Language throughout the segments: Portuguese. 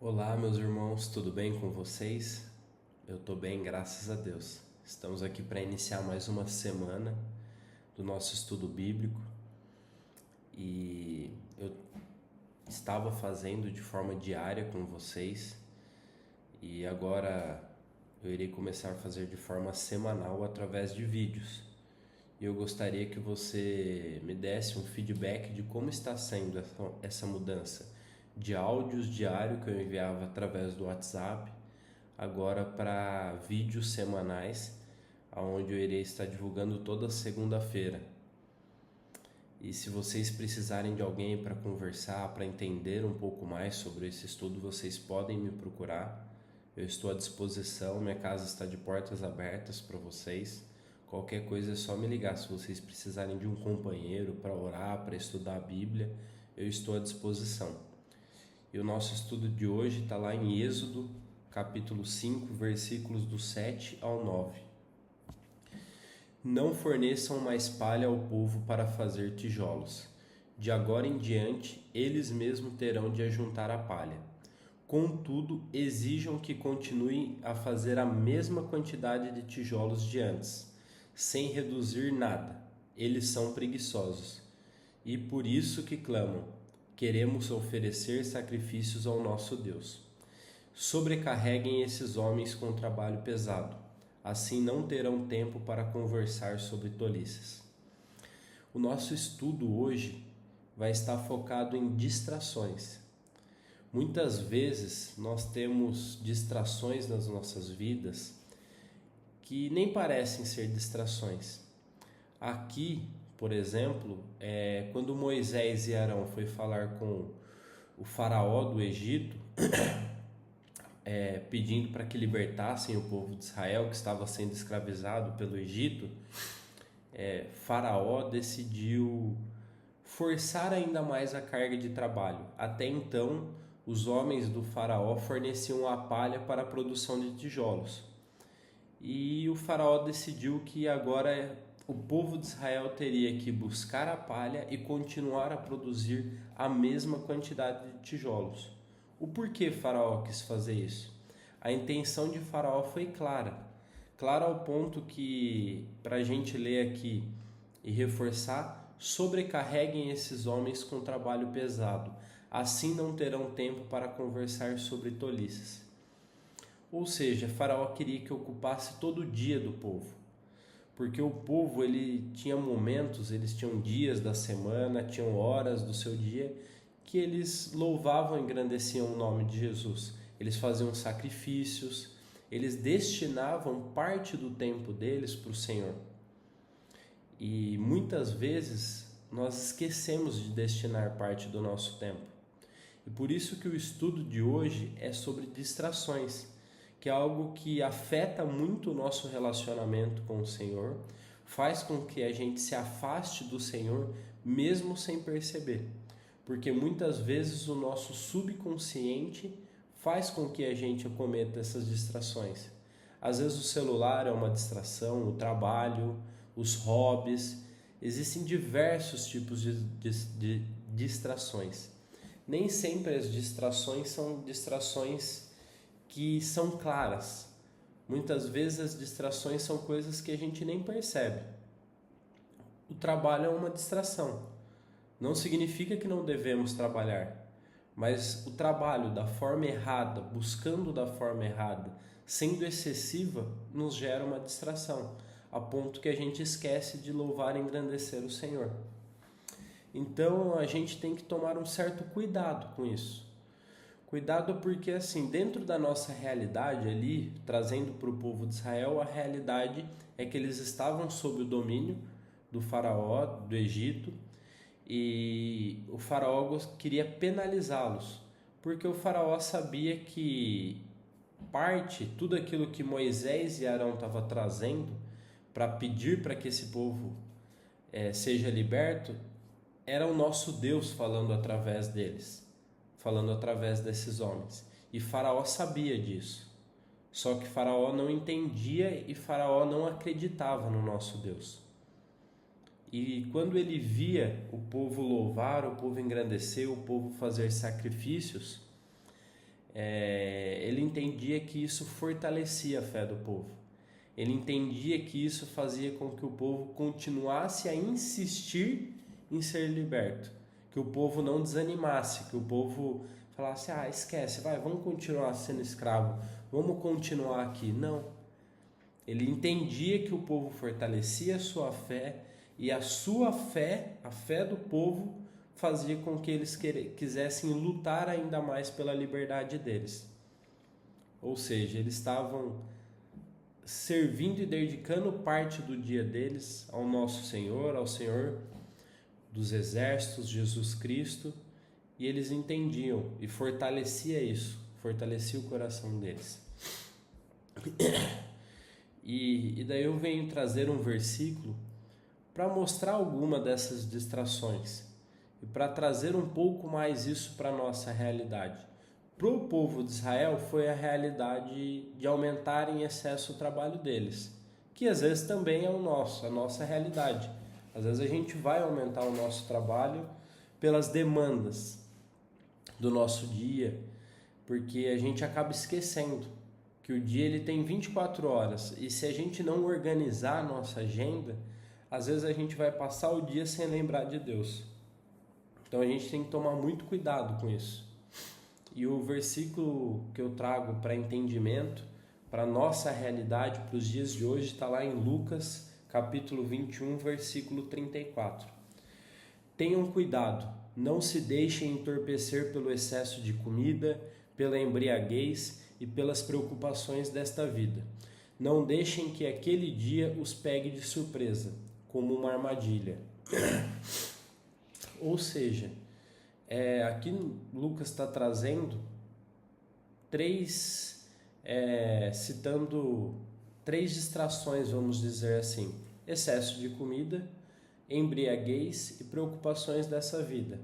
Olá, meus irmãos, tudo bem com vocês? Eu estou bem, graças a Deus. Estamos aqui para iniciar mais uma semana do nosso estudo bíblico e eu estava fazendo de forma diária com vocês e agora eu irei começar a fazer de forma semanal através de vídeos. E eu gostaria que você me desse um feedback de como está sendo essa mudança de áudios diário que eu enviava através do WhatsApp agora para vídeos semanais, onde eu irei estar divulgando toda segunda-feira. E se vocês precisarem de alguém para conversar, para entender um pouco mais sobre esse estudo, vocês podem me procurar. Eu estou à disposição, minha casa está de portas abertas para vocês. Qualquer coisa é só me ligar. Se vocês precisarem de um companheiro para orar, para estudar a Bíblia, eu estou à disposição. E o nosso estudo de hoje está lá em Êxodo, capítulo 5, versículos do 7 ao 9. Não forneçam mais palha ao povo para fazer tijolos. De agora em diante, eles mesmos terão de ajuntar a palha. Contudo, exijam que continuem a fazer a mesma quantidade de tijolos de antes, sem reduzir nada. Eles são preguiçosos. E por isso que clamam: queremos oferecer sacrifícios ao nosso Deus. Sobrecarreguem esses homens com trabalho pesado, assim não terão tempo para conversar sobre tolices. O nosso estudo hoje vai estar focado em distrações. Muitas vezes nós temos distrações nas nossas vidas que nem parecem ser distrações. Aqui, por exemplo, quando Moisés e Arão foi falar com o faraó do Egito, pedindo para que libertassem o povo de Israel que estava sendo escravizado pelo Egito, Faraó decidiu forçar ainda mais a carga de trabalho. Até então, os homens do Faraó forneciam a palha para a produção de tijolos. E o Faraó decidiu que agora o povo de Israel teria que buscar a palha e continuar a produzir a mesma quantidade de tijolos. O porquê Faraó quis fazer isso? A intenção de Faraó foi clara ao ponto que, para a gente ler aqui e reforçar, sobrecarreguem esses homens com trabalho pesado, assim não terão tempo para conversar sobre tolices. Ou seja, Faraó queria que ocupasse todo o dia do povo, porque o povo ele tinha momentos, eles tinham dias da semana, tinham horas do seu dia que eles louvavam e engrandeciam o nome de Jesus. Eles faziam sacrifícios, eles destinavam parte do tempo deles para o Senhor. E muitas vezes nós esquecemos de destinar parte do nosso tempo. E por isso que o estudo de hoje é sobre distrações, que é algo que afeta muito o nosso relacionamento com o Senhor, faz com que a gente se afaste do Senhor mesmo sem perceber. Porque muitas vezes o nosso subconsciente faz com que a gente cometa essas distrações. Às vezes o celular é uma distração, o trabalho, os hobbies, existem diversos tipos de distrações. Nem sempre as distrações são distrações que são claras. Muitas vezes as distrações são coisas que a gente nem percebe. O trabalho é uma distração. Não significa que não devemos trabalhar, mas o trabalho da forma errada, buscando da forma errada, sendo excessiva, nos gera uma distração, a ponto que a gente esquece de louvar e engrandecer o Senhor. Então a gente tem que tomar um certo cuidado com isso. Cuidado porque assim, dentro da nossa realidade ali, trazendo para o povo de Israel, a realidade é que eles estavam sob o domínio do faraó do Egito, e o faraó queria penalizá-los, porque o faraó sabia que tudo aquilo que Moisés e Arão estavam trazendo para pedir para que esse povo seja liberto, era o nosso Deus falando através deles, falando através desses homens. E Faraó sabia disso. Só que Faraó não entendia e Faraó não acreditava no nosso Deus. E quando ele via o povo louvar, o povo engrandecer, o povo fazer sacrifícios, ele entendia que isso fortalecia a fé do povo. Ele entendia que isso fazia com que o povo continuasse a insistir em ser liberto, que o povo não desanimasse, que o povo falasse, esquece, vamos continuar sendo escravo, vamos continuar aqui. Não. Ele entendia que o povo fortalecia a sua fé, e a sua fé, a fé do povo, fazia com que eles quisessem lutar ainda mais pela liberdade deles. Ou seja, eles estavam servindo e dedicando parte do dia deles ao nosso Senhor, ao Senhor dos exércitos, Jesus Cristo, e eles entendiam e fortalecia isso, fortalecia o coração deles. E daí eu venho trazer um versículo para mostrar alguma dessas distrações e para trazer um pouco mais isso para a nossa realidade. Para o povo de Israel foi a realidade de aumentar em excesso o trabalho deles, que às vezes também é a nossa realidade. Às vezes a gente vai aumentar o nosso trabalho pelas demandas do nosso dia, porque a gente acaba esquecendo que o dia ele tem 24 horas, e se a gente não organizar a nossa agenda, às vezes a gente vai passar o dia sem lembrar de Deus. Então a gente tem que tomar muito cuidado com isso. E o versículo que eu trago para entendimento, para a nossa realidade, para os dias de hoje, está lá em Lucas, capítulo 21, versículo 34. Tenham cuidado, não se deixem entorpecer pelo excesso de comida, pela embriaguez e pelas preocupações desta vida. Não deixem que aquele dia os pegue de surpresa, como uma armadilha. Ou seja, aqui Lucas está trazendo citando três distrações, vamos dizer assim: excesso de comida, embriaguez e preocupações dessa vida.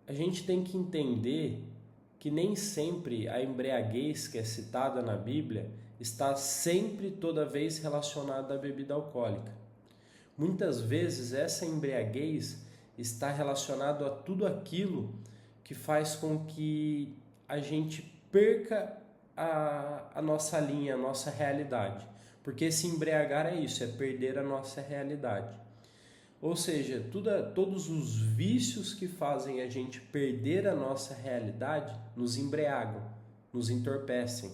A gente tem que entender que nem sempre a embriaguez que é citada na Bíblia está sempre, toda vez, relacionada à bebida alcoólica. Muitas vezes essa embriaguez está relacionado a tudo aquilo que faz com que a gente perca a nossa linha, a nossa realidade. Porque se embriagar é isso, é perder a nossa realidade. Ou seja, todos os vícios que fazem a gente perder a nossa realidade nos embriagam, nos entorpecem.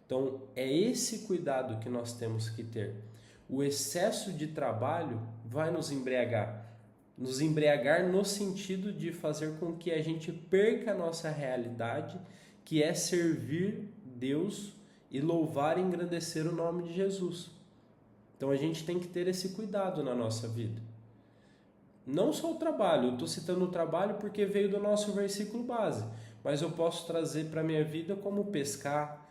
Então, é esse cuidado que nós temos que ter. O excesso de trabalho vai nos embriagar no sentido de fazer com que a gente perca a nossa realidade, que é servir Deus e louvar e engrandecer o nome de Jesus. Então a gente tem que ter esse cuidado na nossa vida. Não só o trabalho, eu estou citando o trabalho porque veio do nosso versículo base, mas eu posso trazer para a minha vida como pescar,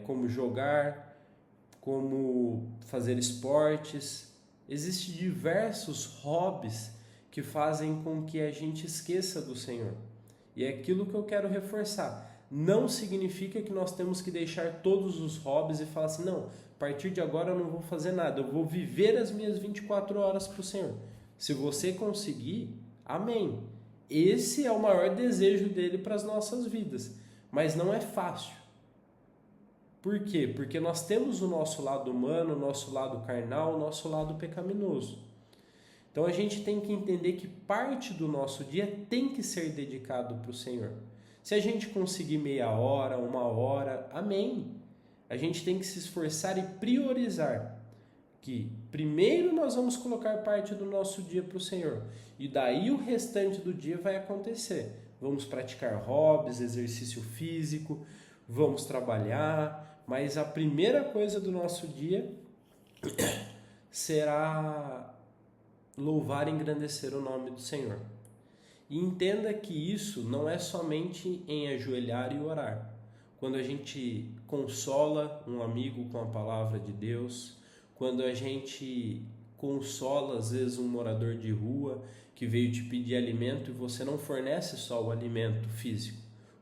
como jogar, como fazer esportes. Existem diversos hobbies que fazem com que a gente esqueça do Senhor. E é aquilo que eu quero reforçar. Não significa que nós temos que deixar todos os hobbies e falar assim, não, a partir de agora eu não vou fazer nada, eu vou viver as minhas 24 horas para o Senhor. Se você conseguir, amém. Esse é o maior desejo dele para as nossas vidas. Mas não é fácil. Por quê? Porque nós temos o nosso lado humano, o nosso lado carnal, o nosso lado pecaminoso. Então a gente tem que entender que parte do nosso dia tem que ser dedicado para o Senhor. Se a gente conseguir meia hora, 1 hora, amém. A gente tem que se esforçar e priorizar que primeiro nós vamos colocar parte do nosso dia para o Senhor. E daí o restante do dia vai acontecer. Vamos praticar hobbies, exercício físico, vamos trabalhar, mas a primeira coisa do nosso dia será louvar e engrandecer o nome do Senhor. E entenda que isso não é somente em ajoelhar e orar. Quando a gente consola um amigo com a palavra de Deus, quando a gente consola às vezes um morador de rua que veio te pedir alimento e você não fornece só o alimento físico,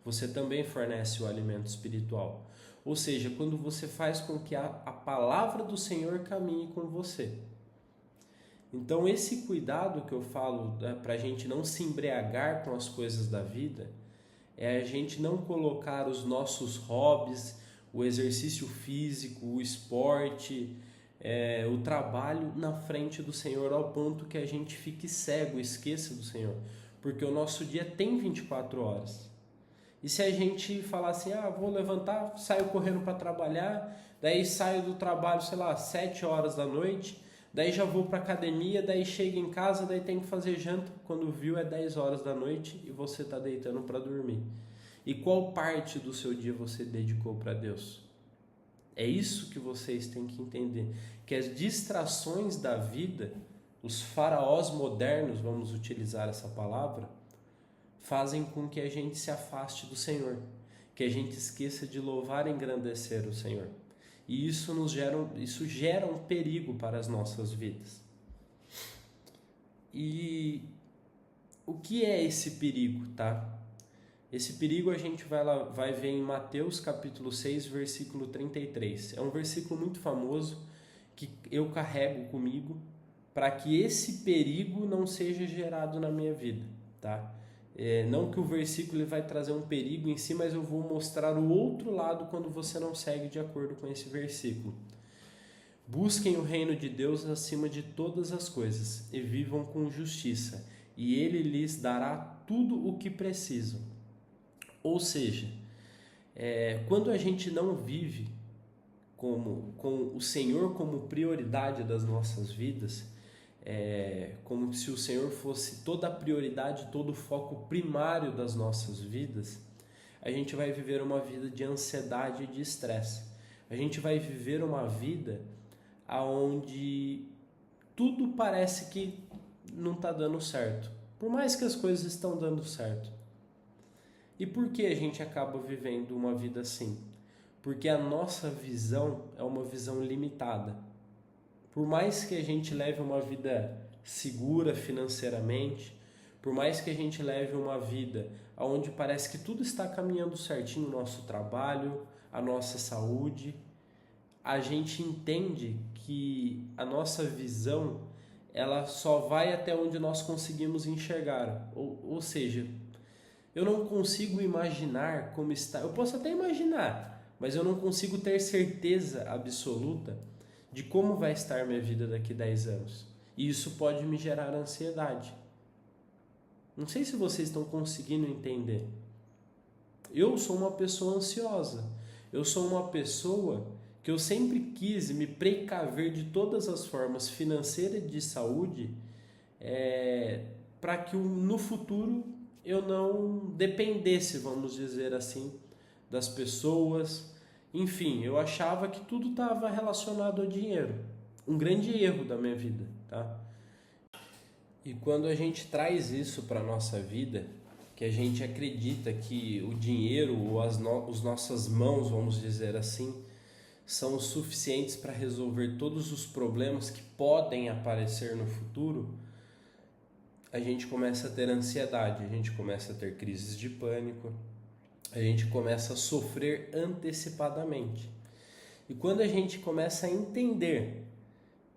você também fornece o alimento espiritual. Ou seja, quando você faz com que a palavra do Senhor caminhe com você. Então esse cuidado que eu falo para a gente não se embriagar com as coisas da vida, é a gente não colocar os nossos hobbies, o exercício físico, o esporte, o trabalho na frente do Senhor ao ponto que a gente fique cego, esqueça do Senhor. Porque o nosso dia tem 24 horas. E se a gente falar assim, vou levantar, saio correndo para trabalhar, daí saio do trabalho, 7 horas da noite, daí já vou para academia, daí chego em casa, daí tem que fazer janta, quando viu é 10 horas da noite e você está deitando para dormir. E qual parte do seu dia você dedicou para Deus? É isso que vocês têm que entender, que as distrações da vida, os faraós modernos, vamos utilizar essa palavra, fazem com que a gente se afaste do Senhor, que a gente esqueça de louvar e engrandecer o Senhor. E isso gera um perigo para as nossas vidas. E o que é esse perigo, tá? Esse perigo a gente vai ver em Mateus capítulo 6, versículo 33. É um versículo muito famoso que eu carrego comigo para que esse perigo não seja gerado na minha vida, tá? Não que o versículo ele vai trazer um perigo em si, mas eu vou mostrar o outro lado quando você não segue de acordo com esse versículo. Busquem o reino de Deus acima de todas as coisas e vivam com justiça, e Ele lhes dará tudo o que precisam. Ou seja, quando a gente não vive com o Senhor como prioridade das nossas vidas, como se o Senhor fosse toda a prioridade, todo o foco primário das nossas vidas, a gente vai viver uma vida de ansiedade e de estresse. A gente vai viver uma vida onde tudo parece que não está dando certo, por mais que as coisas estão dando certo. E por que a gente acaba vivendo uma vida assim? Porque a nossa visão é uma visão limitada. Por mais que a gente leve uma vida segura financeiramente, por mais que a gente leve uma vida onde parece que tudo está caminhando certinho, o nosso trabalho, a nossa saúde, a gente entende que a nossa visão ela só vai até onde nós conseguimos enxergar. Ou seja, eu não consigo imaginar como está. Eu posso até imaginar, mas eu não consigo ter certeza absoluta de como vai estar minha vida daqui 10 anos. E isso pode me gerar ansiedade. Não sei se vocês estão conseguindo entender. Eu sou uma pessoa ansiosa. Eu sou uma pessoa que eu sempre quis me precaver de todas as formas, financeira e de saúde, para que no futuro eu não dependesse, vamos dizer assim, das pessoas. Enfim, eu achava que tudo estava relacionado ao dinheiro. Um grande erro da minha vida, tá? E quando a gente traz isso para a nossa vida, que a gente acredita que o dinheiro ou as nossas mãos, vamos dizer assim, são suficientes para resolver todos os problemas que podem aparecer no futuro, a gente começa a ter ansiedade, a gente começa a ter crises de pânico, a gente começa a sofrer antecipadamente. E quando a gente começa a entender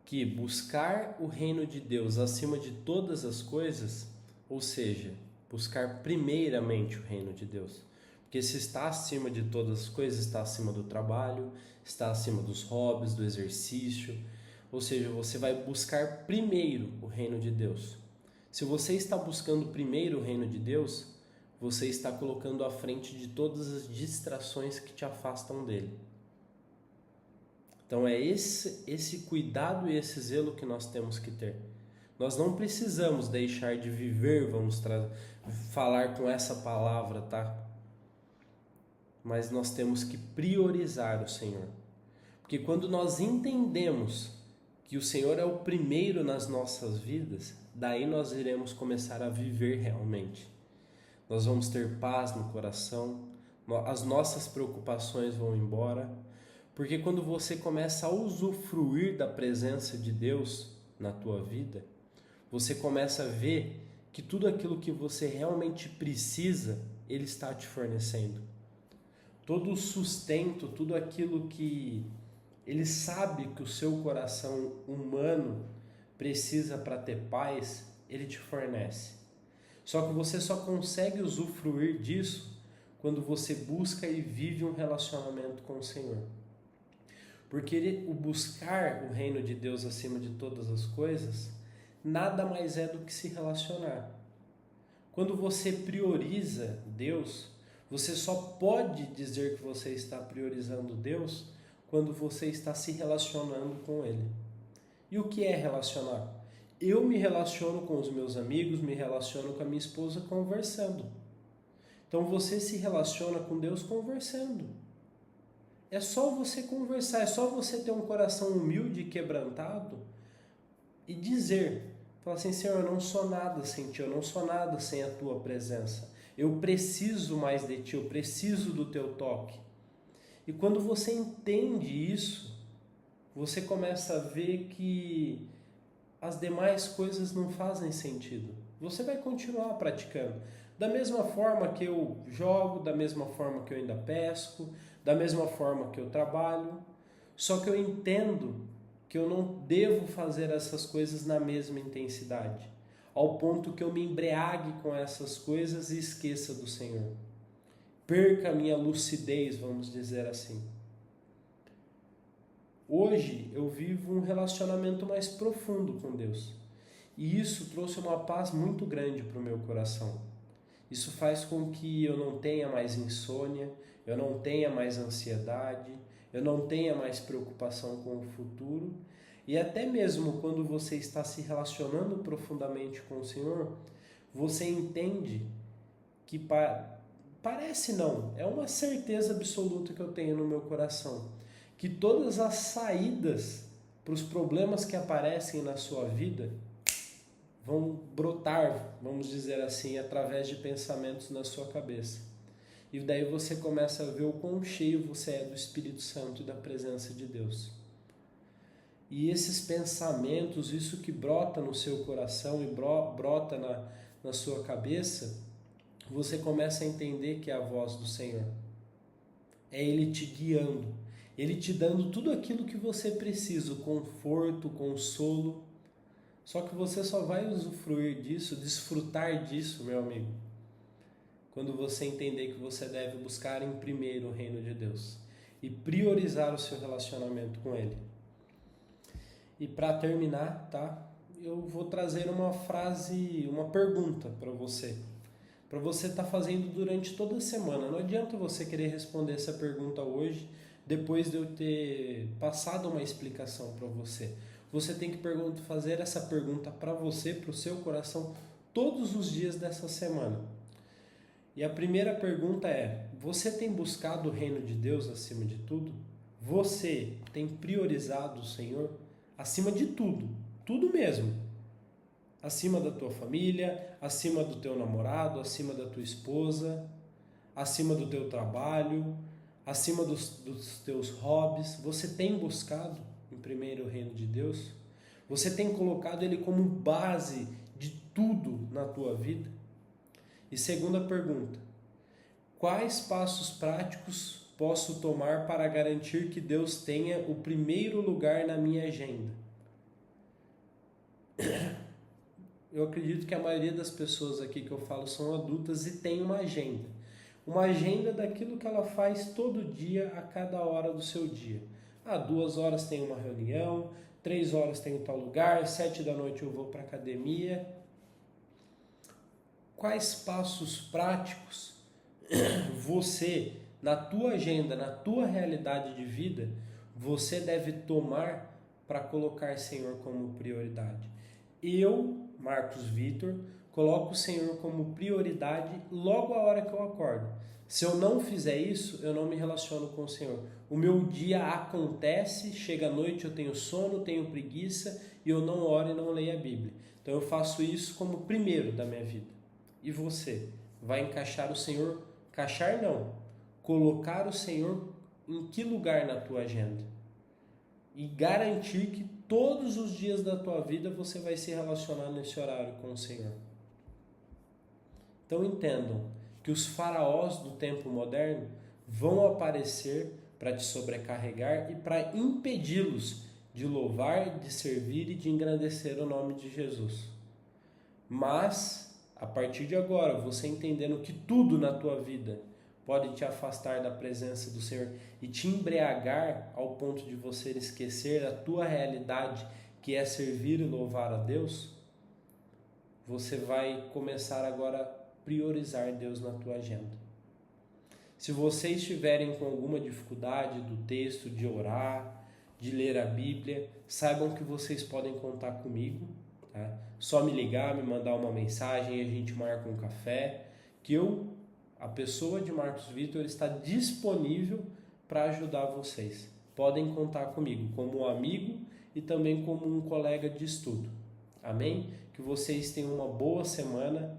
que buscar o reino de Deus acima de todas as coisas, ou seja, buscar primeiramente o reino de Deus, porque se está acima de todas as coisas, está acima do trabalho, está acima dos hobbies, do exercício, ou seja, você vai buscar primeiro o reino de Deus. Se você está buscando primeiro o reino de Deus, você está colocando à frente de todas as distrações que te afastam dele. Então é esse cuidado e esse zelo que nós temos que ter. Nós não precisamos deixar de viver, falar com essa palavra, tá? Mas nós temos que priorizar o Senhor. Porque quando nós entendemos que o Senhor é o primeiro nas nossas vidas, daí nós iremos começar a viver realmente. Nós vamos ter paz no coração, as nossas preocupações vão embora, porque quando você começa a usufruir da presença de Deus na tua vida, você começa a ver que tudo aquilo que você realmente precisa, Ele está te fornecendo. Todo o sustento, tudo aquilo que Ele sabe que o seu coração humano precisa para ter paz, Ele te fornece. Só que você só consegue usufruir disso quando você busca e vive um relacionamento com o Senhor. Porque o buscar o reino de Deus acima de todas as coisas, nada mais é do que se relacionar. Quando você prioriza Deus, você só pode dizer que você está priorizando Deus quando você está se relacionando com Ele. E o que é relacionar? Eu me relaciono com os meus amigos, me relaciono com a minha esposa conversando. Então você se relaciona com Deus conversando. É só você conversar, é só você ter um coração humilde e quebrantado e dizer, falar assim, Senhor, eu não sou nada sem Ti, eu não sou nada sem a Tua presença. Eu preciso mais de Ti, eu preciso do Teu toque. E quando você entende isso, você começa a ver que as demais coisas não fazem sentido. Você vai continuar praticando. Da mesma forma que eu jogo, da mesma forma que eu ainda pesco, da mesma forma que eu trabalho, só que eu entendo que eu não devo fazer essas coisas na mesma intensidade, ao ponto que eu me embriague com essas coisas e esqueça do Senhor. Perca a minha lucidez, vamos dizer assim. Hoje eu vivo um relacionamento mais profundo com Deus. E isso trouxe uma paz muito grande para o meu coração. Isso faz com que eu não tenha mais insônia, eu não tenha mais ansiedade, eu não tenha mais preocupação com o futuro. E até mesmo quando você está se relacionando profundamente com o Senhor, você entende que parece não, é uma certeza absoluta que eu tenho no meu coração, que todas as saídas para os problemas que aparecem na sua vida vão brotar, vamos dizer assim, através de pensamentos na sua cabeça. E daí você começa a ver o quão cheio você é do Espírito Santo e da presença de Deus. E esses pensamentos, isso que brota no seu coração e brota na sua cabeça, você começa a entender que é a voz do Senhor. É Ele te guiando, Ele te dando tudo aquilo que você precisa, o conforto, o consolo. Só que você só vai usufruir disso, desfrutar disso, meu amigo, quando você entender que você deve buscar em primeiro o reino de Deus e priorizar o seu relacionamento com Ele. E para terminar, tá? Eu vou trazer uma frase, uma pergunta para você estar fazendo durante toda a semana. Não adianta você querer responder essa pergunta hoje, depois de eu ter passado uma explicação para você. Você tem que fazer essa pergunta para você, para o seu coração, todos os dias dessa semana. E a primeira pergunta é: você tem buscado o reino de Deus acima de tudo? Você tem priorizado o Senhor acima de tudo? Tudo mesmo. Acima da tua família, acima do teu namorado, acima da tua esposa, acima do teu trabalho, acima dos teus hobbies. Você tem buscado em primeiro o reino de Deus? Você tem colocado Ele como base de tudo na tua vida? E segunda pergunta: quais passos práticos posso tomar para garantir que Deus tenha o primeiro lugar na minha agenda? Eu acredito que a maioria das pessoas aqui que eu falo são adultas e tem uma agenda. Uma agenda daquilo que ela faz todo dia, a cada hora do seu dia. 2 horas tem uma reunião, 3 horas tem tal lugar, 7 da noite eu vou para a academia. Quais passos práticos você, na tua agenda, na tua realidade de vida, você deve tomar para colocar Senhor como prioridade? Eu, Marcos Vitor, coloco o Senhor como prioridade logo a hora que eu acordo. Se eu não fizer isso, eu não me relaciono com o Senhor. O meu dia acontece, chega à noite, eu tenho sono, tenho preguiça e eu não oro e não leio a Bíblia. Então eu faço isso como primeiro da minha vida. E você vai encaixar o Senhor, encaixar não, colocar o Senhor em que lugar na tua agenda? E garantir que todos os dias da tua vida você vai se relacionar nesse horário com o Senhor. Então entendam que os faraós do tempo moderno vão aparecer para te sobrecarregar e para impedi-los de louvar, de servir e de engrandecer o nome de Jesus. Mas, a partir de agora, você entendendo que tudo na tua vida pode te afastar da presença do Senhor e te embriagar ao ponto de você esquecer a tua realidade, que é servir e louvar a Deus, você vai começar agora a priorizar Deus na tua agenda. Se vocês estiverem com alguma dificuldade do texto, de orar, de ler a Bíblia, saibam que vocês podem contar comigo, tá? Só me ligar, me mandar uma mensagem e a gente marca um café, que a pessoa de Marcos Vitor, está disponível para ajudar vocês. Podem contar comigo como um amigo e também como um colega de estudo. Amém? Que vocês tenham uma boa semana,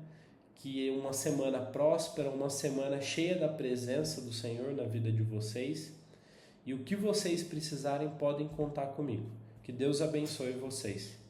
que uma semana próspera, uma semana cheia da presença do Senhor na vida de vocês. E o que vocês precisarem podem contar comigo. Que Deus abençoe vocês.